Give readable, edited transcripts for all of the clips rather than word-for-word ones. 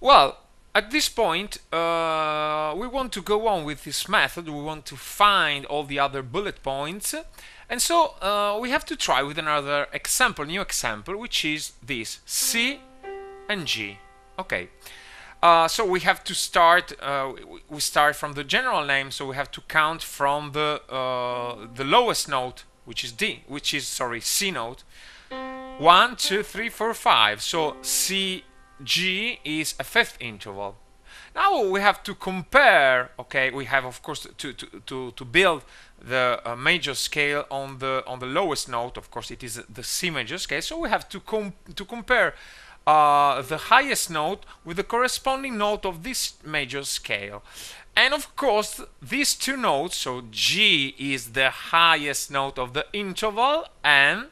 Well, at this point, we want to go on with this method. We want to find all the other bullet points. And so we have to try with another example, new example, which is this, C and G. Okay. So we have to start. We start from the general name, so we have to count from the lowest note, which is D, which is C note. 1, 2, 3, 4, 5. So C G is a fifth interval. Now we have to compare. Okay, we have of course to build the major scale on the lowest note. Of course, it is the C major scale. So we have to compare the highest note with the corresponding note of this major scale. And of course, these two notes, so G is the highest note of the interval and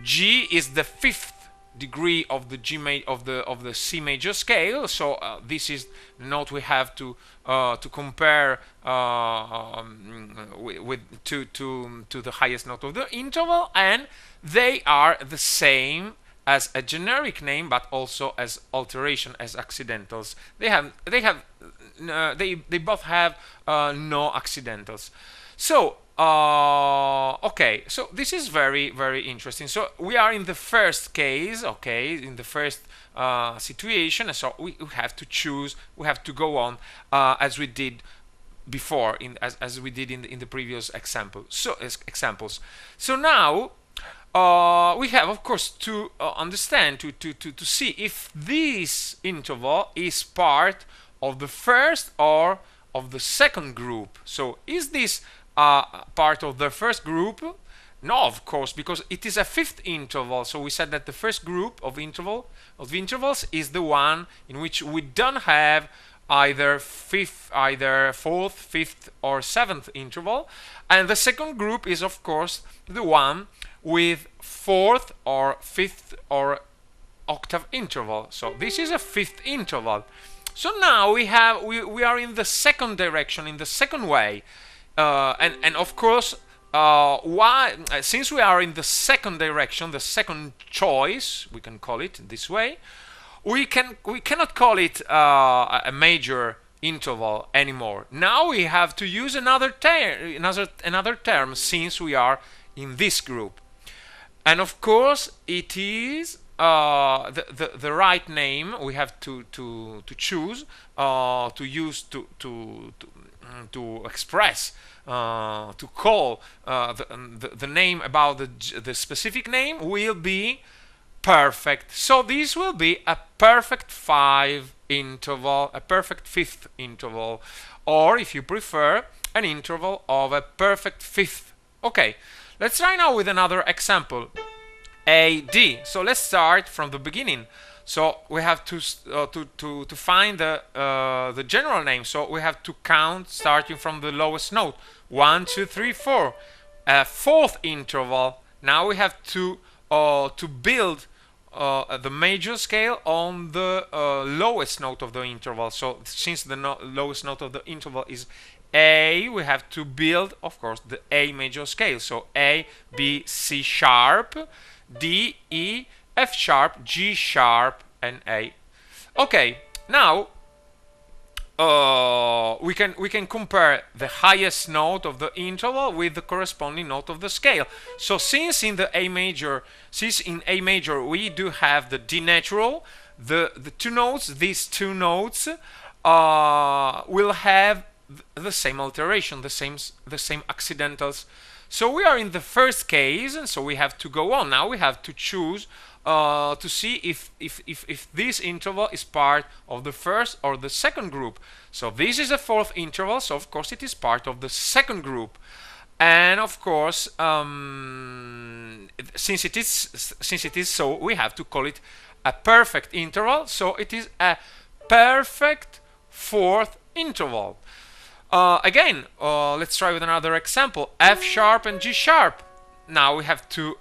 G is the fifth degree of the the C major scale. So this is the note we have to compare with to the highest note of the interval, and they are the same as a generic name, but also as alteration, as accidentals. They both have no accidentals. So okay, so this is very, very interesting. So we are in the first case, okay, in the first situation. So we have to choose, we have to go on as we did before, as we did in the previous examples. So now we have, of course, to understand, to see if this interval is part of the first or of the second group. So is this part of the first group? No, of course, because it is a fifth interval. So we said that the first group of intervals is the one in which we don't have either fourth, fifth, or seventh interval, and the second group is of course the one with fourth or fifth or octave interval. So this is a fifth interval. So now we are in the second direction, in the second way. And of course, since we are in the second direction, the second choice, we can call it this way, we cannot call it a major interval anymore. Now we have to use another term since we are in this group, and of course it is the right name we have to choose to use to express, to call the name about the specific name will be perfect. So this will be a perfect five interval, a perfect fifth interval, or if you prefer, an interval of a perfect fifth. Okay, let's try now with another example. AD. So let's start from the beginning. So we have to find the general name. So we have to count starting from the lowest note. 1, 2, 3, 4. A fourth interval. Now we have to build the major scale on the lowest note of the interval. So since the lowest note of the interval is A, we have to build, of course, the A major scale. So A, B, C sharp, D, E, F sharp, G sharp, and A. Okay, now we can compare the highest note of the interval with the corresponding note of the scale. So since in A major we do have the D natural, the two notes, these two notes will have the same alteration, the same accidentals. So we are in the first case, and so we have to go on. Now we have to choose to see if this interval is part of the first or the second group. So this is a fourth interval, so of course it is part of the second group. And of course, since it is so, we have to call it a perfect interval. So it is a perfect fourth interval. Again, let's try with another example. F sharp and G sharp. Now we have to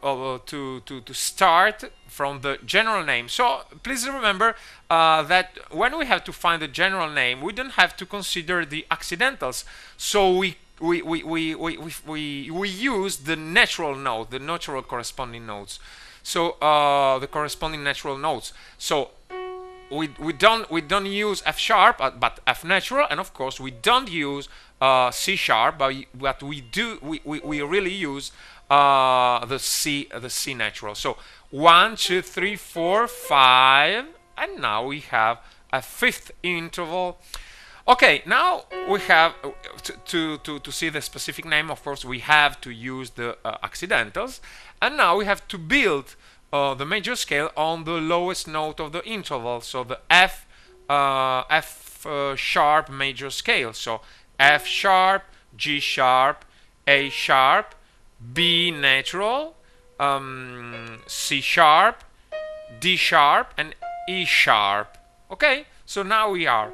start from the general name. So please remember that when we have to find the general name, we don't have to consider the accidentals. So we use the natural note, the natural corresponding notes. So the corresponding natural notes. So we don't use F sharp, but F natural, and of course we don't use C sharp, but we really use the C natural. So 1, 2, 3, 4, 5, and now we have a fifth interval. Okay, now we have to see the specific name. Of course, we have to use the accidentals, and now we have to build the major scale on the lowest note of the interval. So the F sharp major scale. So F sharp, G sharp, A sharp, B natural, C sharp, D sharp, and E sharp. Okay, so now we are.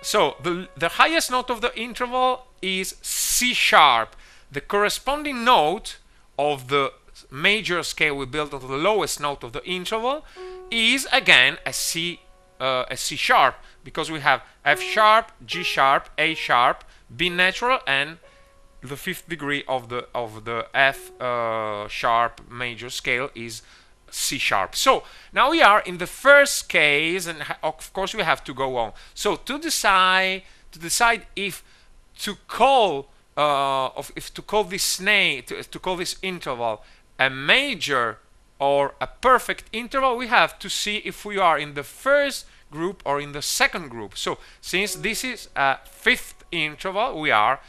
So the highest note of the interval is C sharp. The corresponding note of the major scale we built on the lowest note of the interval is again a C sharp, because we have F sharp, G sharp, A sharp, B natural, and the fifth degree of the F sharp major scale is C sharp. So now we are in the first case, and of course we have to go on. So to decide if to call this interval a major or a perfect interval, we have to see if we are in the first group or in the second group. So since this is a fifth interval, we are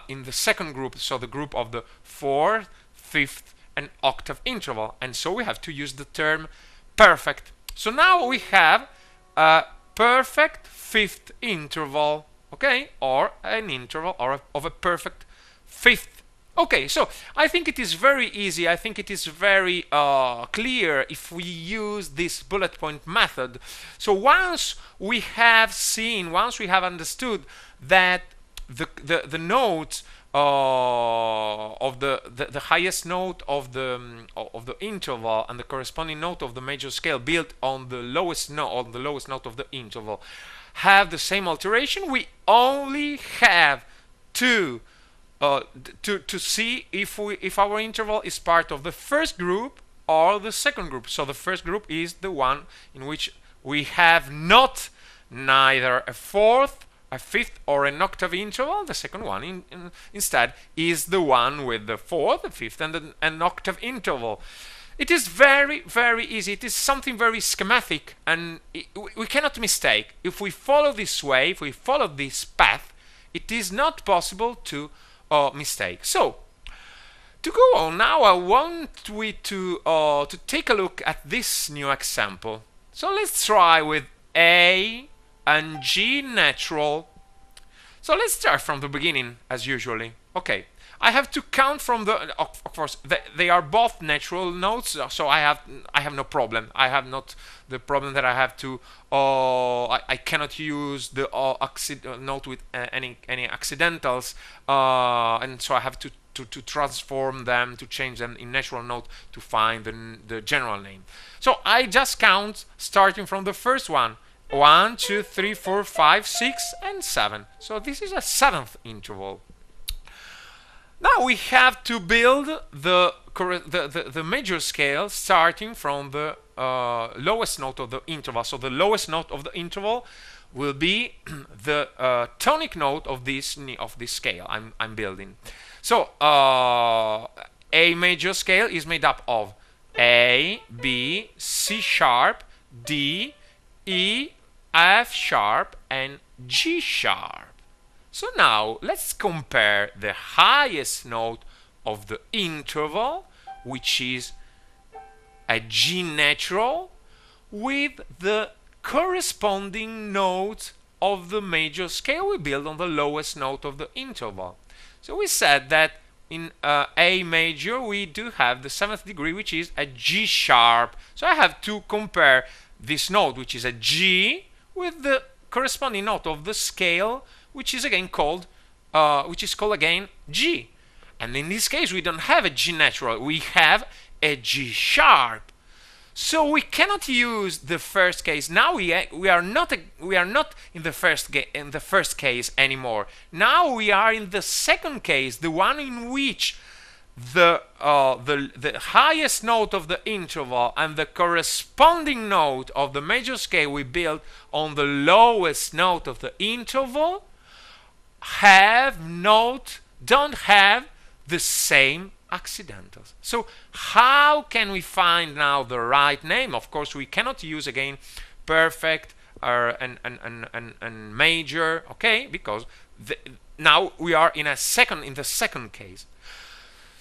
in the second group, so the group of the fourth, fifth, and octave interval, and so we have to use the term perfect. So now we have a perfect fifth interval, okay, or an interval of a perfect fifth. Okay, so I think it is very easy. I think it is very clear if we use this bullet point method. So once we have understood that the notes of the highest note of the interval and the corresponding note of the major scale built on the lowest note of the interval have the same alteration, we only have to see if our interval is part of the first group or the second group. So the first group is the one in which we have neither a fourth, a fifth, or an octave interval. The second one instead is the one with the fourth, the fifth, and an octave interval. It is very, very easy. It is something very schematic, and we cannot mistake. If we follow this way, if we follow this path, it is not possible to mistake. So to go on now, I want we to take a look at this new example. So let's try with A and G natural. So let's start from the beginning as usually. Okay, I have to count from the, of course they are both natural notes, so I have no problem. I have not the problem that I have to I cannot use the note with any accidentals, and so I have to transform them, to change them in natural note to find the general name. So I just count starting from the first one. 1, 2, 3, 4, 5, 6, and 7. So this is a seventh interval. Now we have to build the major scale starting from the lowest note of the interval. So the lowest note of the interval will be the tonic note of this scale I'm building. So A major scale is made up of A, B, C sharp, D, E, F sharp, and G sharp. So now let's compare the highest note of the interval, which is a G natural, with the corresponding note of the major scale we build on the lowest note of the interval. So we said that in A major we do have the seventh degree, which is a G sharp. So I have to compare this note, which is a G, with the corresponding note of the scale, which is called again G. And in this case we don't have a G natural, we have a G sharp. So we cannot use the first case. Now we are not in the first case anymore. Now we are in the second case, the one in which the highest note of the interval and the corresponding note of the major scale we built on the lowest note of the interval don't have the same accidentals. So how can we find now the right name? Of course, we cannot use again perfect and major, okay, because now we are in the second case.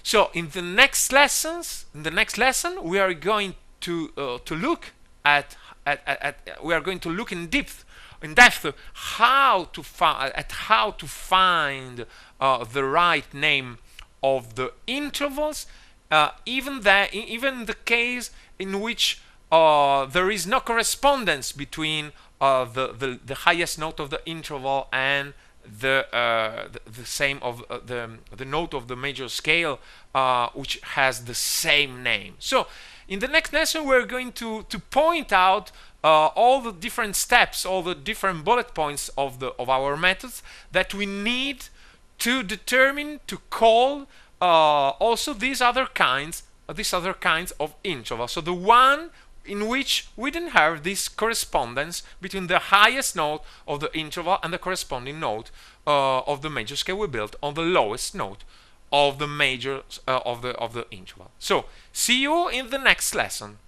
So in the next lesson, we are going to look at we are going to look in depth how to find the right name of the intervals, even in the case in which there is no correspondence between the highest note of the interval and the same of the note of the major scale, which has the same name. So in the next lesson, we're going to point out all the different steps, all the different bullet points of our methods that we need to determine, to call also these other kinds of intervals. So the one in which we didn't have this correspondence between the highest note of the interval and the corresponding note of the major scale we built on the lowest note of the major of the interval. So see you in the next lesson.